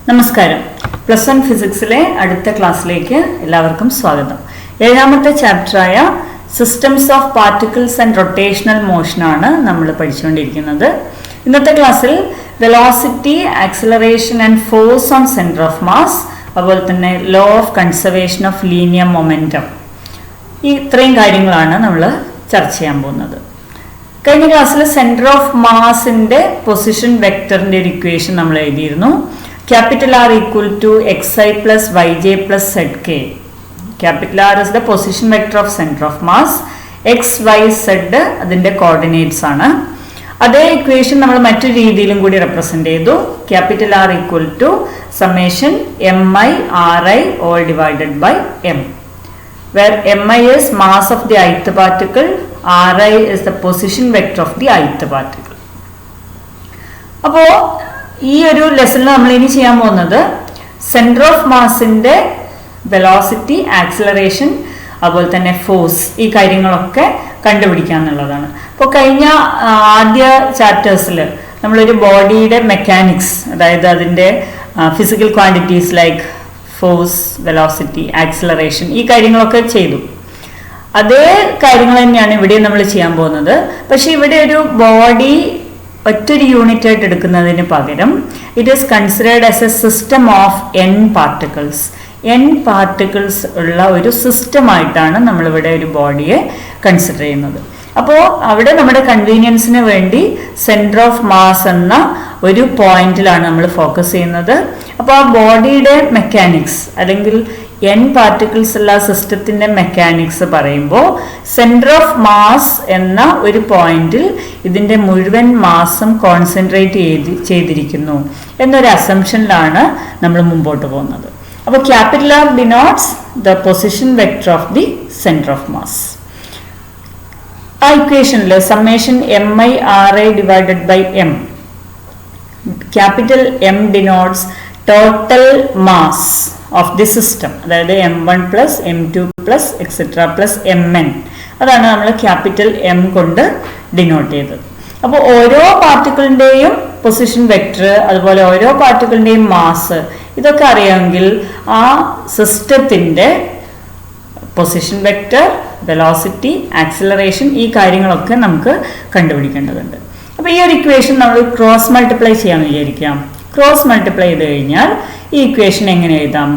നമസ്കാരം. പ്ലസ് 1 ഫിസിക്സിലെ അടുത്ത ക്ലാസ്സിലേക്ക് എല്ലാവർക്കും സ്വാഗതം. ഏഴാമത്തെ ചാപ്റ്ററായ systems of particles and rotational motion ആണ് നമ്മൾ പഠിച്ചുകൊണ്ടിരിക്കുന്നത്. ഇന്നത്തെ ക്ലാസ്സിൽ velocity, acceleration and force on centre of mass, അതുപോലെ തന്നെ law of conservation of linear momentum, ഈ ഇത്രയും കാര്യങ്ങളാണ് നമ്മൾ ചർച്ച ചെയ്യാൻ പോകുന്നത്. കഴിഞ്ഞ ക്ലാസ്സിൽ സെന്റർ ഓഫ് മാസിന്റെ പൊസിഷൻ വെക്ടറിന്റെ ഒരു ഇക്വേഷൻ നമ്മൾ എഴുതിയിരുന്നു. Capital R equal to xi plus yj plus zk. Capital R is the position vector of center of mass. X, y, z അതിന്റെ കോർഡിനേറ്റ്സ് ആണ്. അതേ ഇക്വേഷൻ നമ്മൾ മറ്റൊരു രീതിയിലും കൂടി റെപ്രസെന്റ് ചെയ്തു. Capital R equal to summation mi ri all divided by m, where mi is mass of the ith particle, ri is the position vector of the ith particle. അപ്പോ ഈ ഒരു ലെസണിൽ നമ്മൾ ഇനി ചെയ്യാൻ പോകുന്നത് സെന്റർ ഓഫ് മാസിന്റെ വെലോസിറ്റി, ആക്സിലറേഷൻ, അതുപോലെ തന്നെ force, ഈ കാര്യങ്ങളൊക്കെ കണ്ടുപിടിക്കുക എന്നുള്ളതാണ്. അപ്പോൾ കഴിഞ്ഞ ആദ്യ ചാപ്റ്റേഴ്സിൽ നമ്മളൊരു ബോഡിയുടെ മെക്കാനിക്സ്, അതായത് അതിൻ്റെ physical quantities like force, velocity, acceleration, ഈ കാര്യങ്ങളൊക്കെ ചെയ്തു. അതേ കാര്യങ്ങൾ തന്നെയാണ് ഇവിടെ നമ്മൾ ചെയ്യാൻ പോകുന്നത്. പക്ഷെ ഇവിടെ ഒരു ബോഡി ഒറ്റൊരു യൂണിറ്റ് ആയിട്ട് എടുക്കുന്നതിന് പകരം it is considered as A system of n particles. n particles ഉള്ള ഒരു സിസ്റ്റമായിട്ടാണ് നമ്മളിവിടെ ഒരു ബോഡിയെ കൺസിഡർ ചെയ്യുന്നത്. അപ്പോൾ അവിടെ നമ്മുടെ കൺവീനിയൻസിന് വേണ്ടി സെന്റർ ഓഫ് മാസ് എന്ന ഒരു പോയിന്റിലാണ് നമ്മൾ ഫോക്കസ് ചെയ്യുന്നത്. അപ്പോൾ ആ ബോഡിയുടെ മെക്കാനിക്സ് അല്ലെങ്കിൽ n പാർട്ടിക്കിൾസ് ഉള്ള സിസ്റ്റത്തിന്റെ മെക്കാനിക്സ് പറയുമ്പോൾ സെന്റർ ഓഫ് മാസ് എന്ന ഒരു പോയിന്റിൽ ഇതിന്റെ മുഴുവൻ മാസും കോൺസെൻട്രേറ്റ് ചെയ്തിരിക്കുന്നു എന്നൊരു അസംഷനിലാണ് നമ്മൾ മുമ്പോട്ട് പോകുന്നത്. അപ്പോൾ capital R denotes the position vector of the centre of mass. ആ ഇക്വേഷനിൽ summation mi ri divided by m, capital M denotes total mass of the system, അതായത് m1 plus m2 plus etcetera plus mn, അതാണ് നമ്മൾ capital M കൊണ്ട് denote ചെയ്തത്. അപ്പോൾ ഓരോ പാർട്ടിക്കിളിൻ്റെയും position vector, അതുപോലെ ഓരോ പാർട്ടിക്കിളിൻ്റെയും മാസ്, ഇതൊക്കെ അറിയാമെങ്കിൽ ആ സിസ്റ്റത്തിൻ്റെ പൊസിഷൻ വെക്ടർ, വെലോസിറ്റി, ആക്സിലറേഷൻ, ഈ കാര്യങ്ങളൊക്കെ നമുക്ക് കണ്ടുപിടിക്കേണ്ടതുണ്ട്. അപ്പോൾ ഈ ഒരു ഇക്വേഷൻ നമ്മൾ ക്രോസ് മൾട്ടിപ്ലൈ ചെയ്യാമെന്ന് വിചാരിക്കാം. ക്രോസ് മൾട്ടിപ്ലൈ ചെയ്ത് കഴിഞ്ഞാൽ ഈ ഇക്വേഷൻ എങ്ങനെ എഴുതാം?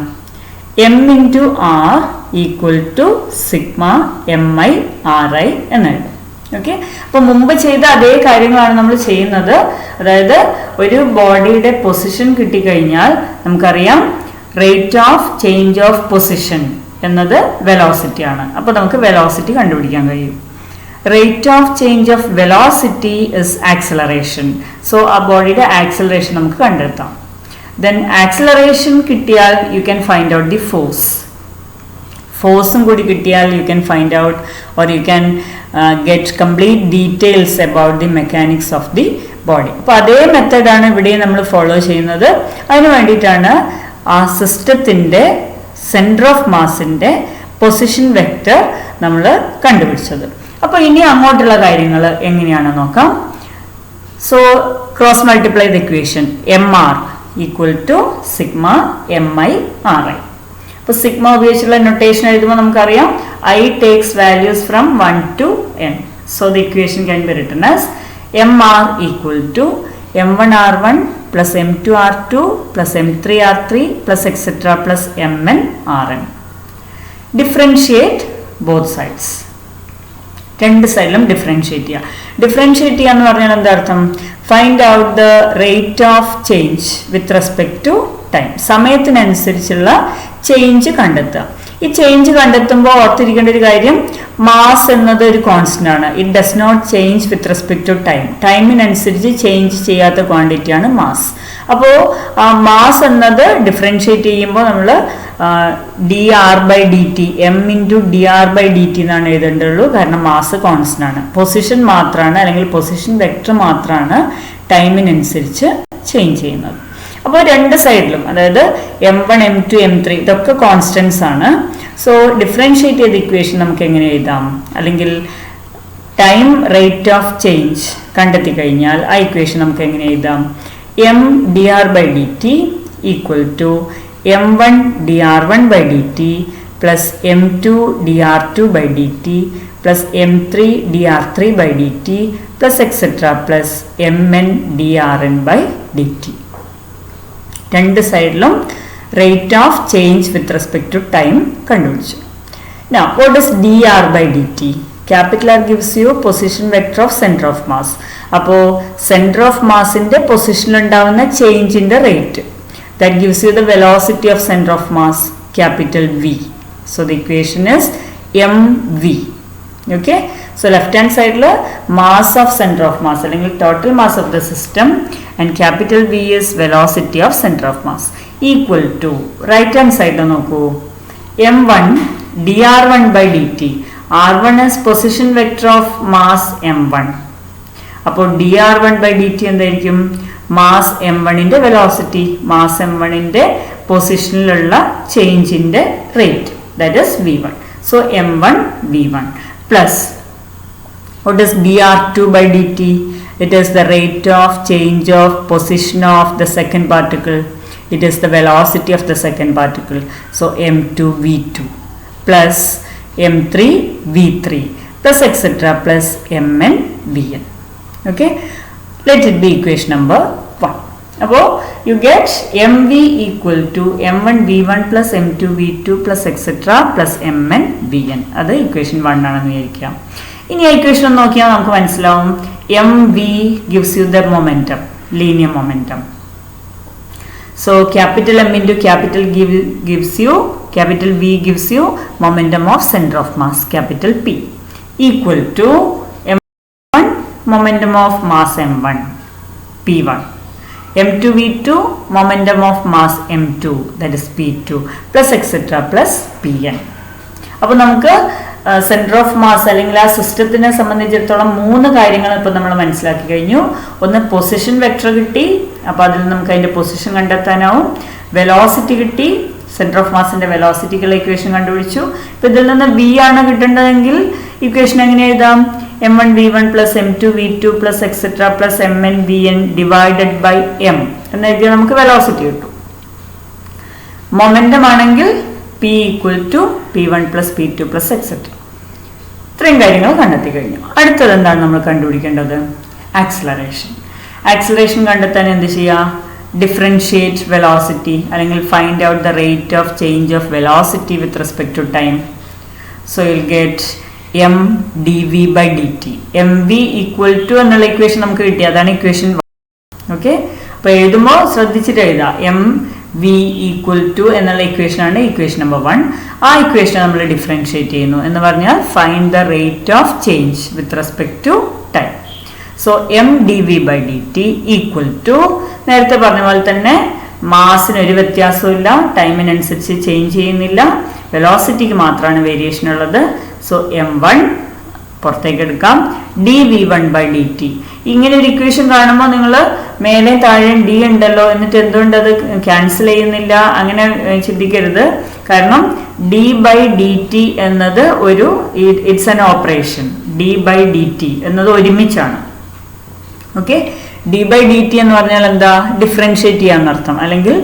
m into R equal to sigma mi ri എന്ന് എഴുതാം. ഓക്കെ, അപ്പോൾ മുമ്പ് ചെയ്ത അതേ കാര്യങ്ങളാണ് നമ്മൾ ചെയ്യുന്നത്. അതായത് ഒരു ബോഡിയുടെ പൊസിഷൻ കിട്ടിക്കഴിഞ്ഞാൽ നമുക്കറിയാം rate of change of position എന്നത് വെലോസിറ്റി ആണ്. അപ്പോൾ നമുക്ക് വെലോസിറ്റി കണ്ടുപിടിക്കാൻ കഴിയും. Rate of change of velocity is acceleration. So ആ ബോഡിയുടെ ആക്സിലറേഷൻ നമുക്ക് കണ്ടെത്താം. ദെൻ ആക്സിലറേഷൻ കിട്ടിയാൽ you can find out the force. ഫോഴ്സും കൂടി കിട്ടിയാൽ you can find out or you can get complete details about the mechanics of the body. അപ്പോൾ അതേ മെത്തേഡാണ് ഇവിടെ നമ്മൾ ഫോളോ ചെയ്യുന്നത്. അതിന് വേണ്ടിയിട്ടാണ് ആ സിസ്റ്റത്തിൻ്റെ സെൻറ്റർ ഓഫ് മാസിൻ്റെ പൊസിഷൻ വെക്ടർ നമ്മൾ കണ്ടുപിടിച്ചത്. അപ്പോൾ ഇനി അങ്ങോട്ടുള്ള കാര്യങ്ങൾ എങ്ങനെയാണെന്ന് നോക്കാം. So cross multiply the equation mr equal to sigma mi ri. അപ്പോൾ സിഗ്മ ഉപയോഗിച്ചുള്ള നൊട്ടേഷൻ എഴുതുമ്പോൾ നമുക്കറിയാം i takes values from 1 to n. So the equation can be written as mr equal to m1 r1 plus m2 r2 plus m3 r3 plus etcetera plus mn rn. Differentiate both sides. രണ്ട് സൈഡിലും differentiate ചെയ്യുക. Differentiate ചെയ്യുക എന്ന് പറഞ്ഞാൽ എന്താ അർത്ഥം? Find out the rate of change with respect to time. സമയത്തിനനുസരിച്ചുള്ള change കണ്ടെത്തുക. ഈ ചേഞ്ച് കണ്ടെത്തുമ്പോൾ ഓർത്തിരിക്കേണ്ട ഒരു കാര്യം, മാസ് എന്നത് ഒരു കോൺസ്റ്റന്റ് ആണ്. It does not change with respect to time. ടൈമിനനുസരിച്ച് ചേഞ്ച് ചെയ്യാത്ത ക്വാണ്ടിറ്റിയാണ് മാസ്. അപ്പോൾ മാസ് എന്നത് ഡിഫറൻഷിയേറ്റ് ചെയ്യുമ്പോൾ നമ്മൾ dr/dt, m ഇൻറ്റു dr/dt എന്നാണ് എഴുതേണ്ടതുള്ളൂ. കാരണം മാസ് കോൺസ്റ്റന്റ് ആണ്. പൊസിഷൻ മാത്രമാണ്, അല്ലെങ്കിൽ പൊസിഷൻ വെക്ടർ മാത്രമാണ് ടൈമിനനുസരിച്ച് ചേഞ്ച് ചെയ്യുന്നത്. അപ്പോൾ രണ്ട് സൈഡിലും, അതായത് m1 m2 m3 ഇതൊക്കെ കോൺസ്റ്റൻസ് ആണ്. സോ ഡിഫറൻഷിയേറ്റ് ചെയ്ത ഇക്വേഷൻ നമുക്ക് എങ്ങനെ എഴുതാം? അല്ലെങ്കിൽ ടൈം റേറ്റ് ഓഫ് ചേഞ്ച് കണ്ടെത്തി കഴിഞ്ഞാൽ ആ ഇക്വേഷൻ നമുക്ക് എങ്ങനെ എഴുതാം? m dr/dt equal to m1 dr1 by dt plus m2 dr2 by dt plus m3 dr3 by dt plus etc. plus mn drn by dt. രണ്ട് സൈഡിലും rate of change with respect to time കണ്ടുപിടിച്ചു. Now, what is dr by dt? Capital R gives you position vector of center of mass. അപ്പോൾ center of massന്റെ പൊസിഷനിൽ ഉണ്ടാവുന്ന ചേഞ്ചിന്റെ rate, that gives you the velocity of center of mass, capital V. So the equation is mv. Okay, so left hand side la mass of center of mass അല്ലെങ്കിൽ total mass of the system and capital V is velocity of center of mass equal to right hand side la നോക്കൂ m1 dr1 by dt. r1 is position vector of mass m1. അപ്പോൾ dr1 by dt എന്തായിരിക്കും? mass m1 ന്റെ velocity, mass m1 ന്റെ പൊസിഷനിലുള്ള ചേഞ്ചിന്റെ rate, that is v1. so m1 v1 plus what is dr2 by dt? it is the rate of change of position of the second particle. it is the velocity of the second particle. so m2 v2 plus m3 v3 plus etc. plus mn vn. okay, let it be equation number 1. അപ്പോൾ you get mv equal to m1 v1 plus m2 v2 plus etc. plus mn vn. അത് equation 1 ആണെന്ന് വിചാരിക്കാം. ഇനി equation ഒന്ന് നോക്കിയാൽ നമുക്ക് മനസ്സിലാവും mv gives you the momentum, linear momentum. so capital M into capital gives you, capital V gives you momentum of center of mass, capital P, equal to m1 momentum of mass m1 p1, m2 v2 momentum of mass m2, that is p2 plus etc. plus pn. അപ്പോൾ നമുക്ക് centre of mass അല്ലെങ്കിൽ ആ സിസ്റ്റത്തിനെ സംബന്ധിച്ചിടത്തോളം 3 കാര്യങ്ങൾ ഇപ്പോൾ നമ്മൾ മനസ്സിലാക്കി കഴിഞ്ഞു. ഒന്ന് പൊസിഷൻ വെക്ടർ കിട്ടി, അപ്പോൾ അതിൽ നമുക്ക് അതിന്റെ പൊസിഷൻ കണ്ടെത്താനാവും. വെലോസിറ്റി കിട്ടി, സെന്റർ ഓഫ് മാസിന്റെ വെലോസിറ്റിക്കുള്ള ഇക്വേഷൻ കണ്ടുപിടിച്ചു. ഇപ്പോൾ ഇതിൽ നിന്ന് v ആണ് കിട്ടേണ്ടതെങ്കിൽ ഇക്വേഷൻ എങ്ങനെ എഴുതാം? m1 v1 plus m2 v2 plus etc. plus mn vn divided by m എന്ന് എഴുതിയാൽ നമുക്ക് വെലോസിറ്റി കിട്ടും. മൊമെന്റം ആണെങ്കിൽ p equal to p1 plus p2 plus etc. ഇത്രയും കാര്യങ്ങൾ കണ്ടെത്തി കഴിഞ്ഞു. അടുത്തത് എന്താണ് നമ്മൾ കണ്ടുപിടിക്കേണ്ടത്? ആക്സിലറേഷൻ. ആക്സിലറേഷൻ കണ്ടെത്താൻ എന്ത് ചെയ്യുക? ഡിഫറൻഷിയേറ്റ് വെലോസിറ്റി അല്ലെങ്കിൽ find out the rate of change of velocity with respect to time. So you'll get m dv by dt. mv equal to എന്നുള്ള ഇക്വേഷൻ നമുക്ക് കിട്ടി, അതാണ് ഇക്വേഷൻ 1. ഓക്കെ, അപ്പോൾ എഴുതുമ്പോൾ ശ്രദ്ധിച്ചിട്ട് എഴുതാം. mv equal to എന്നുള്ള ഇക്വേഷൻ ആണ് ഇക്വേഷൻ നമ്പർ 1. ആ ഇക്വേഷൻ നമ്മൾ ഡിഫറൻഷിയേറ്റ് ചെയ്യുന്നു എന്ന് പറഞ്ഞാൽ find the rate of change with respect to time. So m dv by dt equal to നേരത്തെ പറഞ്ഞ പോലെ തന്നെ മാസിന് ഒരു വ്യത്യാസമില്ല, ടൈമിനനുസരിച്ച് ചേഞ്ച് ചെയ്യുന്നില്ല, വെലോസിറ്റിക്ക് മാത്രമാണ് വേരിയേഷൻ ഉള്ളത്. സോ m1 പുറത്തേക്ക് എടുക്കാം, dv1 by dt. ഇങ്ങനെ ഒരു ഇക്വേഷൻ കാണുമ്പോൾ നിങ്ങൾ മേലെ താഴെ d ഉണ്ടല്ലോ, എന്നിട്ട് എന്തുകൊണ്ട് അത് ക്യാൻസൽ ചെയ്യുന്നില്ല അങ്ങനെ ചിന്തിക്കരുത്. കാരണം d by dt എന്നത് ഒരു it's an operation. d by dt എന്നത് ഒരുമിച്ചാണ്. ഓക്കെ, d by dt എന്ന് പറഞ്ഞാൽ എന്താ? ഡിഫറൻഷിയേറ്റ് ചെയ്യാന്നർത്ഥം, അല്ലെങ്കിൽ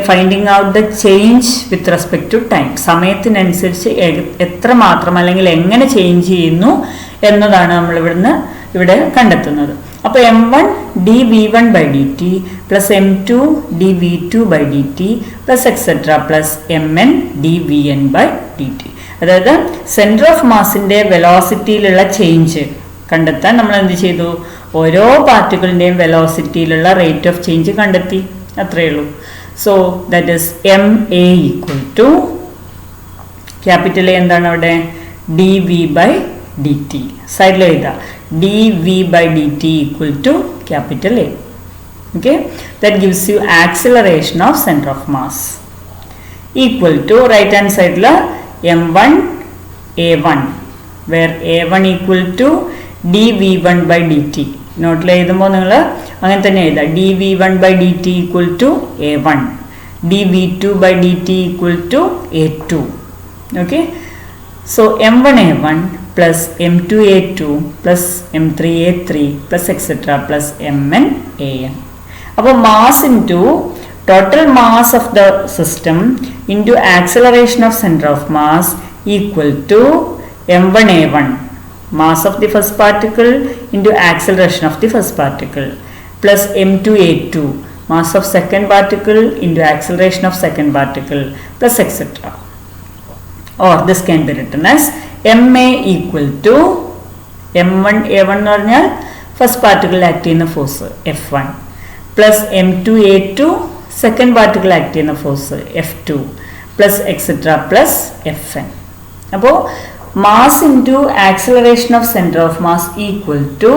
finding out the change with respect to time. സമയത്തിനനുസരിച്ച് എത്ര മാത്രം അല്ലെങ്കിൽ എങ്ങനെ ചേഞ്ച് ചെയ്യുന്നു എന്നതാണ് നമ്മൾ ഇവിടെ കണ്ടെത്തുന്നത്. അപ്പോൾ m1 dv1 by dt plus m2 dv2 by dt plus etcetera plus mn dvn by dt. അതായത് സെന്റർ ഓഫ് മാസിന്റെ വെലോസിറ്റിയിലുള്ള ചേഞ്ച് കണ്ടെത്താൻ നമ്മൾ എന്ത് ചെയ്തു? ഓരോ പാർട്ടിക്കിളിന്റെയും വെലോസിറ്റിയിലുള്ള റേറ്റ് ഓഫ് ചേഞ്ച് കണ്ടെത്തി, അത്രയേ ഉള്ളൂ. So that is ma equal to capital A എന്താണ് അവിടെ? dv by dt. സൈഡിൽ എഴുതാം dv by dt equal to capital A. Okay, that gives you acceleration of center of mass equal to right hand side la m1 a1 where a1 equal to dv1 by dt. നോട്ടിൽ എഴുതുമ്പോൾ നിങ്ങൾ അങ്ങനെ തന്നെ എഴുതാം dv1 by dt equal to a1, dv2 by dt equal to a2. Okay, so m1 a1 plus m2 a2 plus m3 a3 plus etc. plus mn an. അപ്പോൾ mass into total mass of the system into acceleration of center of mass equal to m1a1, mass of the first particle into acceleration of the first particle, plus m2a2, mass of second particle into acceleration of second particle, plus etc. Or this can be written as ma equal to m1a1 എന്ന് പറഞ്ഞാൽ first particle act ചെയ്യുന്ന force F1 plus m2a2 second particle act ചെയ്യുന്ന force F2 plus etcetera plus Fn. അപ്പോൾ mass into acceleration of centre of mass equal to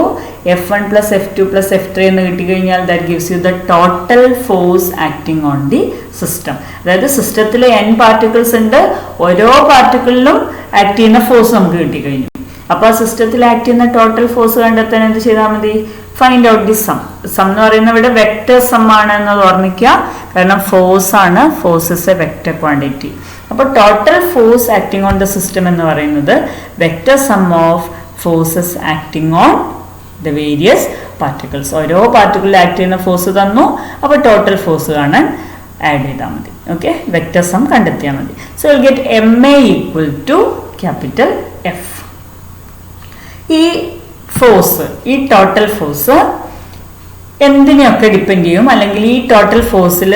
F1 plus F2 plus F3 എന്ന് കിട്ടിക്കഴിഞ്ഞാൽ that gives you the total force acting on the system. അതായത് സിസ്റ്റത്തിലെ n particles ഉണ്ട്, ഓരോ പാർട്ടിക്കിളിലും act ചെയ്യുന്ന force നമുക്ക് കിട്ടിക്കഴിഞ്ഞു. അപ്പോൾ ആ സിസ്റ്റത്തിൽ ആക്ട് ചെയ്യുന്ന ടോട്ടൽ ഫോഴ്സ് കണ്ടെത്താൻ എന്ത് ചെയ്താൽ മതി? Find out the sum. Sum എന്ന് പറയുന്നത് ഇവിടെ വെക്റ്റർ സം ആണ് എന്നത് ഓർമ്മിക്കുക, കാരണം ഫോഴ്സ് ആണ്, force is a vector quantity. അപ്പോൾ total force acting on the system എന്ന് പറയുന്നത് vector sum of forces acting on the various particles. ഓരോ പാർട്ടിക്കിളിൽ ആക്ട് ചെയ്യുന്ന ഫോഴ്സ് തന്നു, അപ്പോൾ ടോട്ടൽ ഫോഴ്സ് കാണാൻ ആഡ് ചെയ്താൽ മതി. ഓക്കെ, വെക്റ്റർ സം കണ്ടെത്തിയാൽ മതി. So will get MA equal to capital F. ഈ ഫോഴ്സ്, ഈ ടോട്ടൽ ഫോഴ്സ് എന്തിനെയൊക്കെ ഡിപ്പെൻഡ് ചെയ്യും, അല്ലെങ്കിൽ ഈ ടോട്ടൽ ഫോഴ്സിൽ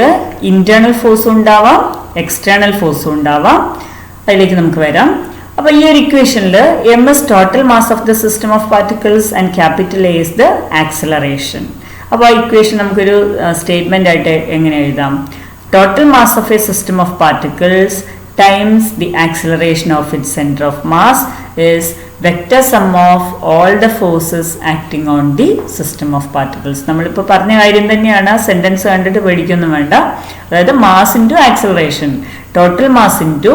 ഇന്റേണൽ ഫോഴ്സും ഉണ്ടാവാം, എക്സ്റ്റേണൽ ഫോഴ്സും ഉണ്ടാവാം. അതിലേക്ക് നമുക്ക് വരാം. അപ്പോൾ ഈ ഒരു ഇക്വേഷനിൽ M is total mass of the system of particles and capital A is the acceleration. അപ്പോൾ ആ ഇക്വേഷൻ നമുക്കൊരു സ്റ്റേറ്റ്മെന്റ് ആയിട്ട് എങ്ങനെ എഴുതാം? Total mass of A system of particles times the acceleration of its center of mass is vector sum of all the forces acting on the system of particles. നമ്മളിപ്പോൾ പറഞ്ഞ കാര്യം തന്നെയാണ്, സെന്റൻസ് കണ്ടിട്ട് പേടിക്കൊന്നും വേണ്ട. അതായത് mass into acceleration, total mass into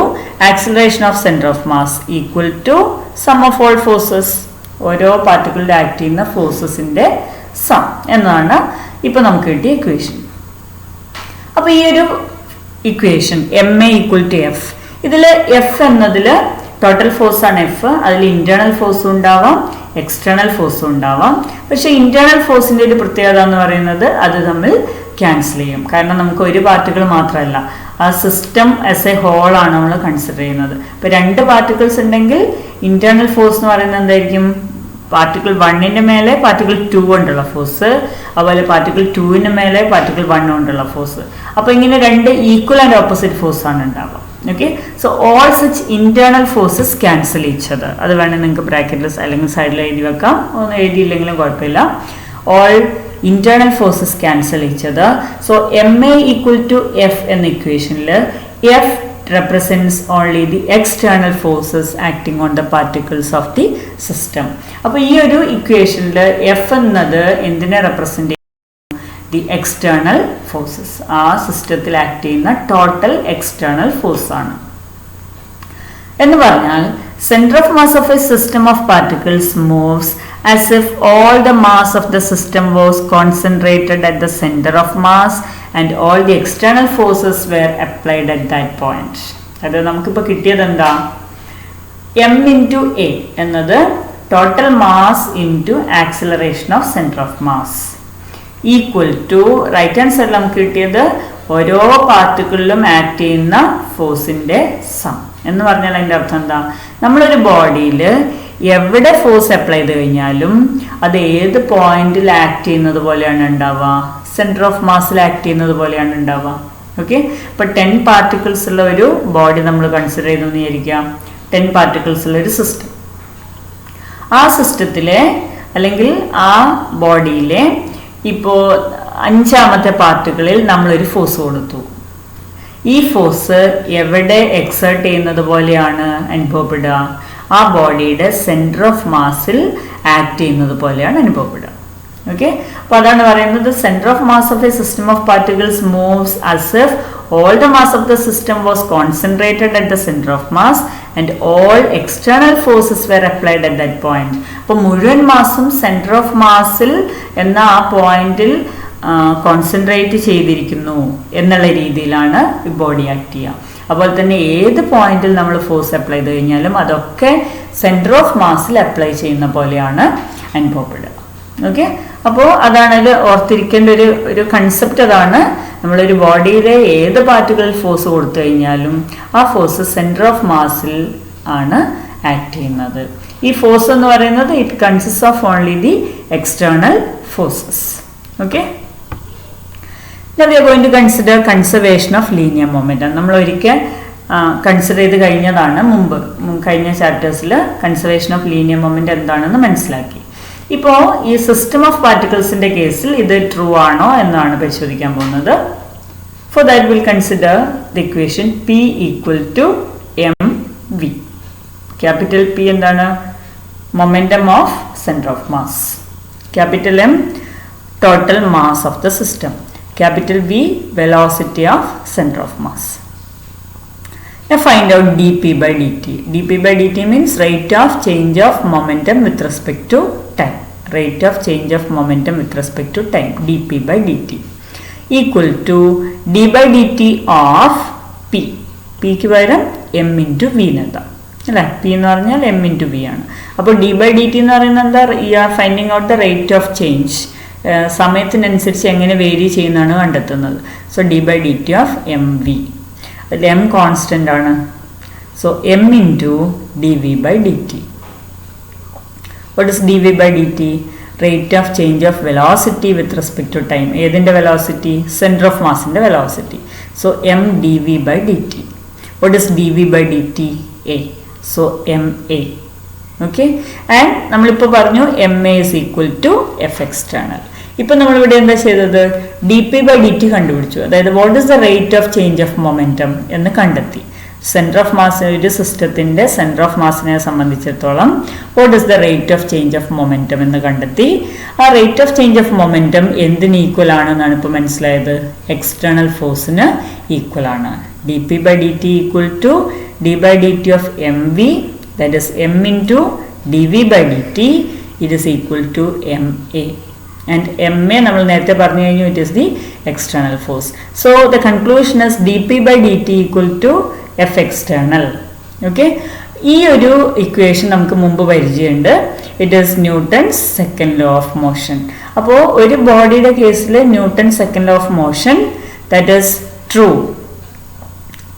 acceleration of centre of mass equal to sum of all forces, ഓരോ പാർട്ടിക്കിളിൽ ആക്ട് ചെയ്യുന്ന ഫോഴ്സസിന്റെ സം എന്നാണ് ഇപ്പോൾ നമുക്ക് കിട്ടിയ ഇക്വേഷൻ. അപ്പോൾ ഈ ഒരു equation MA equal to F, ഇതിൽ F എന്നതിൽ ടോട്ടൽ ഫോഴ്സ് ആണ് F, അതിൽ ഇന്റേണൽ ഫോഴ്സും ഉണ്ടാവാം, എക്സ്റ്റേണൽ ഫോഴ്സും ഉണ്ടാവാം. പക്ഷെ ഇന്റേണൽ ഫോഴ്സിന്റെ ഒരു പ്രത്യേകത എന്ന് പറയുന്നത് അത് തമ്മിൽ ക്യാൻസൽ ചെയ്യും. കാരണം നമുക്ക് ഒരു പാർട്ടിക്കിൾ മാത്രമല്ല, ആ സിസ്റ്റം ആസ് എ ഹോൾ ആണ് നമ്മൾ കൺസിഡർ ചെയ്യുന്നത്. ഇപ്പൊ രണ്ട് പാർട്ടിക്കിൾസ് ഉണ്ടെങ്കിൽ ഇന്റേണൽ ഫോഴ്സ് എന്ന് പറയുന്നത് എന്തായിരിക്കും? പാർട്ടിക്കിൾ 1ന്റെ മേലെ പാർട്ടിക്കിൾ 2 കൊണ്ടുള്ള ഫോഴ്സ്, അതുപോലെ പാർട്ടിക്കിൾ 2ന് മേലെ പാർട്ടിക്കിൾ 1 കൊണ്ടുള്ള ഫോഴ്സ്. അപ്പൊ ഇങ്ങനെ രണ്ട് ഈക്വൽ ആൻഡ് ഓപ്പോസിറ്റ് ഫോഴ്സ് ആണ് ഉണ്ടാവുക. Okay, so all such internal forces cancel each other. അത് വേണമെങ്കിൽ നിങ്ങൾക്ക് ബ്രാക്കറ്റിൽ അല്ലെങ്കിൽ സൈഡിൽ എഴുതി വെക്കാം, ഒന്നും എഴുതിയില്ലെങ്കിലും കുഴപ്പമില്ല. All internal forces cancel each other. So MA equal to F എന്ന ഇക്വേഷനിൽ F represents only the external forces acting on the particles of the system. അപ്പോൾ ഈ ഒരു ഇക്വേഷനിൽ F എന്നത് എന്തിനെ റെപ്രസെന്റ് ചെയ്യുന്നു? ദി എക്സ്റ്റേണൽ ഫോഴ്സസ്, ആ സിസ്റ്റത്തിൽ ആക്ട് ചെയ്യുന്ന ടോട്ടൽ എക്സ്റ്റേണൽ ഫോഴ്സ് ആണ്. എന്ന് പറഞ്ഞാൽ center of mass of a system of particles moves as if all the mass of the system was concentrated at the center of mass and all the external forces were applied at that point. അത് നമുക്കിപ്പോൾ കിട്ടിയത് എന്താ? M into A എന്നത് total mass into acceleration of centre of mass equal to right hand സൈഡിൽ നമുക്ക് കിട്ടിയത് ഓരോ പാർട്ടിക്കിളിലും act ചെയ്യുന്ന ഫോഴ്സിന്റെ സം. എന്ന് പറഞ്ഞാൽ അതിൻ്റെ അർത്ഥം എന്താ? നമ്മളൊരു ബോഡിയിൽ എവിടെ ഫോഴ്സ് അപ്ലൈ ചെയ്ത് കഴിഞ്ഞാലും അത് ഏത് പോയിന്റിൽ ആക്ട് ചെയ്യുന്നത് പോലെയാണ് ഉണ്ടാവുക? സെൻറ്റർ ഓഫ് മാസിൽ ആക്ട് ചെയ്യുന്നത് പോലെയാണ് ഉണ്ടാവുക. ഓക്കെ, ഇപ്പൊ 10 പാർട്ടിക്കിൾസ് ഉള്ള ഒരു ബോഡി നമ്മൾ കൺസിഡർ ചെയ്തെന്ന് വിചാരിക്കാം. 10 പാർട്ടിക്കിൾസ് ഉള്ള ഒരു സിസ്റ്റം. ആ സിസ്റ്റത്തിലെ അല്ലെങ്കിൽ ആ ബോഡിയിലെ ഇപ്പോൾ 5ാമത്തെ പാർട്ടിക്കിളിൽ നമ്മളൊരു ഫോഴ്സ് കൊടുത്തു. ഈ ഫോഴ്സ് എവിടെ എക്സേർട്ട് ചെയ്യുന്നത് പോലെയാണ് അനുഭവപ്പെടുക? ആ ബോഡിയുടെ സെൻറ്റർ ഓഫ് മാസിൽ ആക്ട് ചെയ്യുന്നത് പോലെയാണ് അനുഭവപ്പെടുക. ഓക്കെ, അപ്പോൾ അതാണ് പറയുന്നത് centre of mass of A system of particles moves as if all the mass of the system was concentrated at the center of mass and all external forces were applied at that point. അപ്പോൾ മുഴുവൻ മാസും centre of മാസിൽ എന്ന ആ പോയിന്റിൽ concentrate ചെയ്തിരിക്കുന്നു എന്നുള്ള രീതിയിലാണ് ഈ body act ചെയ്യുക. അതുപോലെ തന്നെ ഏത് പോയിന്റിൽ നമ്മൾ ഫോഴ്സ് അപ്ലൈ ചെയ്ത് കഴിഞ്ഞാലും അതൊക്കെ സെൻറ്റർ ഓഫ് മാസിൽ അപ്ലൈ ചെയ്യുന്ന പോലെയാണ് അനുഭവപ്പെടുക. ഓക്കെ, അപ്പോൾ അതാണ് ഇത് ഓർത്തിരിക്കേണ്ട ഒരു കൺസെപ്റ്റ്. അതാണ് നമ്മളൊരു ബോഡിയിലെ ഏത് പാർട്ടിക്കിളിൽ ഫോഴ്സ് കൊടുത്തു കഴിഞ്ഞാലും ആ ഫോഴ്സ് സെൻറ്റർ ഓഫ് മാസിൽ ആണ് ആക്ട് ചെയ്യുന്നത്. ഈ ഫോഴ്സ് എന്ന് പറയുന്നത് it consist of only the external forces. Okay, now we are going to consider conservation of linear momentum. നമ്മൾ ഒരിക്കൽ കൺസിഡർ ചെയ്ത് കഴിഞ്ഞതാണ് മുമ്പ് കഴിഞ്ഞ ചാപ്റ്റേഴ്സിൽ കൺസർവേഷൻ ഓഫ് ലീനിയർ മൊമെന്റ് എന്താണെന്ന് മനസ്സിലാക്കി. ഇപ്പോൾ ഈ സിസ്റ്റം ഓഫ് പാർട്ടിക്കിൾസിന്റെ കേസിൽ ഇത് ട്രൂ ആണോ എന്നാണ് പരിശോധിക്കാൻ പോകുന്നത്. For that will consider the equation P equal to mv. Capital P എന്താണ്? Momentum of centre of mass. Capital M total mass of the system. Capital V velocity of center of mass. Now find out dp by dt. dp by dt means rate of change of momentum with respect to time. Rate of change of momentum with respect to time, dp by dt equal to d by dt of p. p ക്ക് പകരം m into v എന്നെഴുതാം അല്ലേ? p എന്ന് പറഞ്ഞാൽ m into v ആണ്. അപ്പോൾ d by dt എന്ന് പറയുന്നത് എന്താ? You are finding out the rate of change. സമയത്തിനനുസരിച്ച് എങ്ങനെ വേരി ചെയ്യുന്നതാണ് കണ്ടെത്തുന്നത്. So D by D T of M V. അതിൽ എം കോൺസ്റ്റൻ്റ് ആണ്. So M into D V by D T. What is D V by D T? Rate of change of velocity with respect to time. ഏതിൻ്റെ velocity? Centre of മാസിൻ്റെ velocity. So M D V by D T. What is D V by D T? A. So M A. Okay, and നമ്മളിപ്പോൾ പറഞ്ഞു M A is equal to F external. ഇപ്പം നമ്മളിവിടെ എന്താ ചെയ്തത്? D P by D T കണ്ടുപിടിച്ചു. അതായത് what is the rate of change of momentum എന്ന് കണ്ടെത്തി. സെൻറ്റർ ഓഫ് മാസ്, ഒരു സിസ്റ്റത്തിൻ്റെ സെൻറ്റർ ഓഫ് മാസിനെ സംബന്ധിച്ചിടത്തോളം what is the rate of change of momentum എന്ന് കണ്ടെത്തി. ആ rate of change of momentum എന്തിന് ഈക്വൽ ആണെന്നാണ് ഇപ്പോൾ മനസ്സിലായത്? എക്സ്റ്റേണൽ ഫോഴ്സിന് ഈക്വൽ ആണ്. D P by D T equal to D by D T of M V, that is m into dv by dt, it is equal to ma, and ma നമ്മൾ നേരത്തെ പറഞ്ഞു കഴിഞ്ഞു, it is the external force. So the conclusion is dp by dt equal to f external. Okay, ഈ ഒരു equation നമുക്ക് മുമ്പ് പരിചയമുണ്ട്. It is Newton's second law of motion. അപ്പോൾ ഒരു ബോഡിയുടെ കേസിൽ newton second law of motion that is true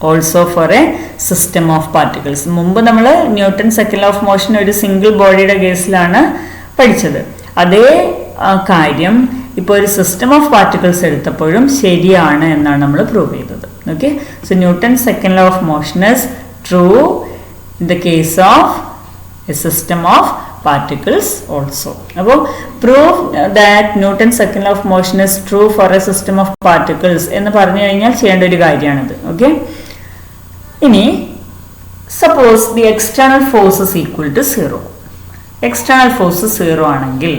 also for A system of particles. മുമ്പ് നമ്മൾ newton second law of motion ഒരു സിംഗിൾ ബോഡിയുടെ കേസിലാണ് പഠിച്ചത്. അതേ കാര്യം ഇപ്പോൾ ഒരു സിസ്റ്റം ഓഫ് പാർട്ടിക്കിൾസ് എടുത്തപ്പോഴും ശരിയാണ് എന്നാണ് നമ്മൾ പ്രൂവ് ചെയ്തത്. Okay, so newton second law of motion is true in the case of A system of particles also. അപ്പോൾ prove that Newton's second law of motion is true for a system of particles എന്ന് പറഞ്ഞു കഴിഞ്ഞാൽ ചെയ്യേണ്ട ഒരു കാര്യമാണിത്. Okay, ഇനി suppose the external force is equal to 0. External force 0 ആണെങ്കിൽ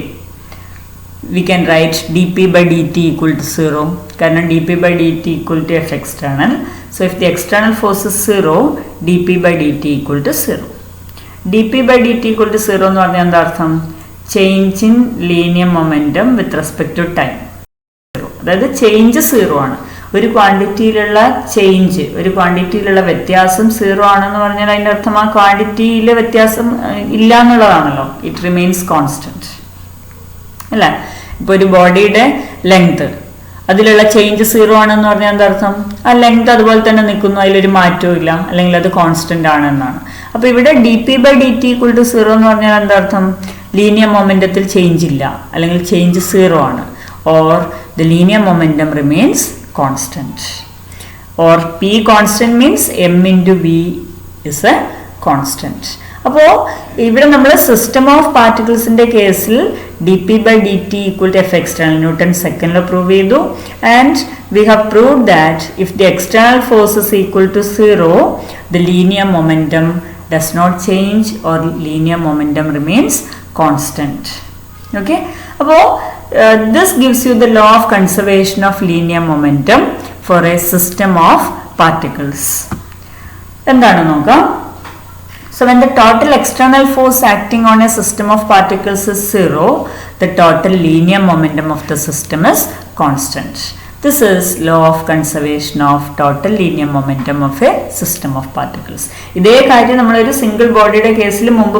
we can write dp by dt equal to 0, കാരണം dp by dt equal to f external. So if the external force is 0, dp by dt equal to 0. dp by dt equal to 0 എന്ന് പറഞ്ഞാൽ എന്താ അർത്ഥം? Change in linear momentum with respect to time. അതായത് change 0 ആണ്. ഒരു ക്വാണ്ടിറ്റിയിലുള്ള change, ഒരു ക്വാണ്ടിറ്റിയിലുള്ള വ്യത്യാസം 0 ആണെന്ന് പറഞ്ഞാൽ അതിൻ്റെ അർത്ഥം ആ ക്വാണ്ടിറ്റിയിലെ വ്യത്യാസം ഇല്ല എന്നുള്ളതാണല്ലോ. ഇറ്റ് റിമെയിൻസ് കോൺസ്റ്റന്റ് അല്ല. ഇപ്പോൾ ഒരു ബോഡിയുടെ ലെങ്ത്, അതിലുള്ള ചേഞ്ച് 0 ആണെന്ന് പറഞ്ഞാൽ എന്താ അർത്ഥം? ആ ലെങ്ത് അതുപോലെ തന്നെ നിൽക്കുന്നു, അതിലൊരു മാറ്റവും ഇല്ല, അല്ലെങ്കിൽ അത് കോൺസ്റ്റന്റ് ആണെന്നാണ്. അപ്പോൾ ഇവിടെ D P by D T equal to 0 എന്ന് പറഞ്ഞാൽ എന്താ അർത്ഥം? ലീനിയർ മൊമെന്റത്തിൽ ചേഞ്ച് ഇല്ല, അല്ലെങ്കിൽ ചേഞ്ച് 0 ആണ്. Or the linear momentum remains constant. Or P constant means M into V is a constant. അപ്പോൾ ഇവിടെ നമ്മൾ സിസ്റ്റം ഓഫ് പാർട്ടിക്കിൾസിന്റെ കേസിൽ D P by D T equal to F external Newton സെക്കൻഡിൽ prove ചെയ്തു. And we have proved that if the external force is equal to 0, the linear momentum does not change or linear momentum remains constant. Okay, അപ്പോൾ this gives you the law of conservation of linear momentum for a system of particles. എന്താണ് നോക്കാം. So when the total external force acting on a system of particles is 0, the total linear momentum of the system is constant. This is law of conservation of total linear momentum of a system of particles. ഇതേ കാര്യം നമ്മളൊരു single ബോഡിയുടെ കേസിൽ മുമ്പ്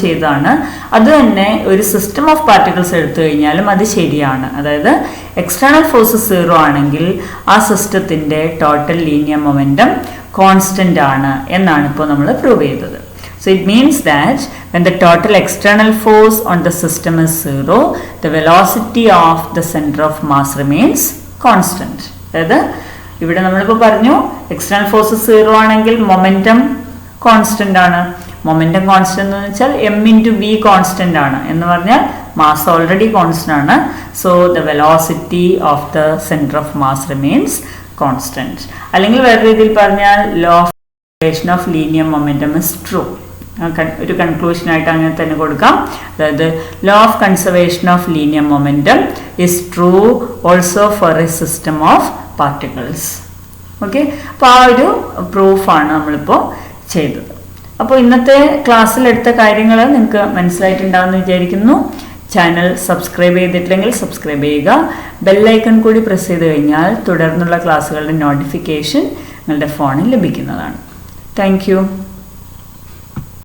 ചെയ്തതാണ്. അത് തന്നെ ഒരു സിസ്റ്റം ഓഫ് പാർട്ടിക്കിൾസ് എടുത്തു കഴിഞ്ഞാലും അത് ശരിയാണ്. അതായത് എക്സ്റ്റേണൽ ഫോഴ്സ് 0 ആണെങ്കിൽ ആ സിസ്റ്റത്തിന്റെ ടോട്ടൽ ലീനിയർ മൊമെന്റം കോൺസ്റ്റന്റ് ആണ് എന്നാണ് ഇപ്പോൾ നമ്മൾ പ്രൂവ് ചെയ്തത്. So it means that when the total external force on the system is 0, the velocity of the center of mass remains constant. അതായത് ഇവിടെ നമ്മളിപ്പോൾ പറഞ്ഞു എക്സ്റ്റേണൽ ഫോഴ്സ് 0 ആണെങ്കിൽ മൊമെന്റം കോൺസ്റ്റന്റ് ആണ്. മൊമെന്റം കോൺസ്റ്റന്റ് എന്ന് വെച്ചാൽ m into v കോൺസ്റ്റന്റ് ആണ് എന്ന് പറഞ്ഞാൽ മാസ് ഓൾറെഡി കോൺസ്റ്റന്റ് ആണ്. So the velocity of the centre of mass remains constant. അല്ലെങ്കിൽ വേറെ രീതിയിൽ പറഞ്ഞാൽ law of conservation of linear momentum is true. ഒരു കൺക്ലൂഷൻ ആയിട്ട് അങ്ങനെ തന്നെ കൊടുക്കാം. അതായത് law of conservation of linear momentum is true also for A system of particles. Okay, അപ്പോൾ ആ ഒരു പ്രൂഫാണ് നമ്മളിപ്പോൾ ചെയ്തത്. അപ്പോൾ ഇന്നത്തെ ക്ലാസ്സിലെടുത്ത കാര്യങ്ങൾ നിങ്ങൾക്ക് മനസ്സിലായിട്ടുണ്ടാവുമെന്ന് വിചാരിക്കുന്നു. ചാനൽ സബ്സ്ക്രൈബ് ചെയ്തിട്ടില്ലെങ്കിൽ സബ്സ്ക്രൈബ് ചെയ്യുക. ബെല്ലൈക്കൺ കൂടി പ്രസ് ചെയ്ത് കഴിഞ്ഞാൽ തുടർന്നുള്ള ക്ലാസ്സുകളുടെ നോട്ടിഫിക്കേഷൻ നിങ്ങളുടെ ഫോണിൽ ലഭിക്കുന്നതാണ്. Thank you.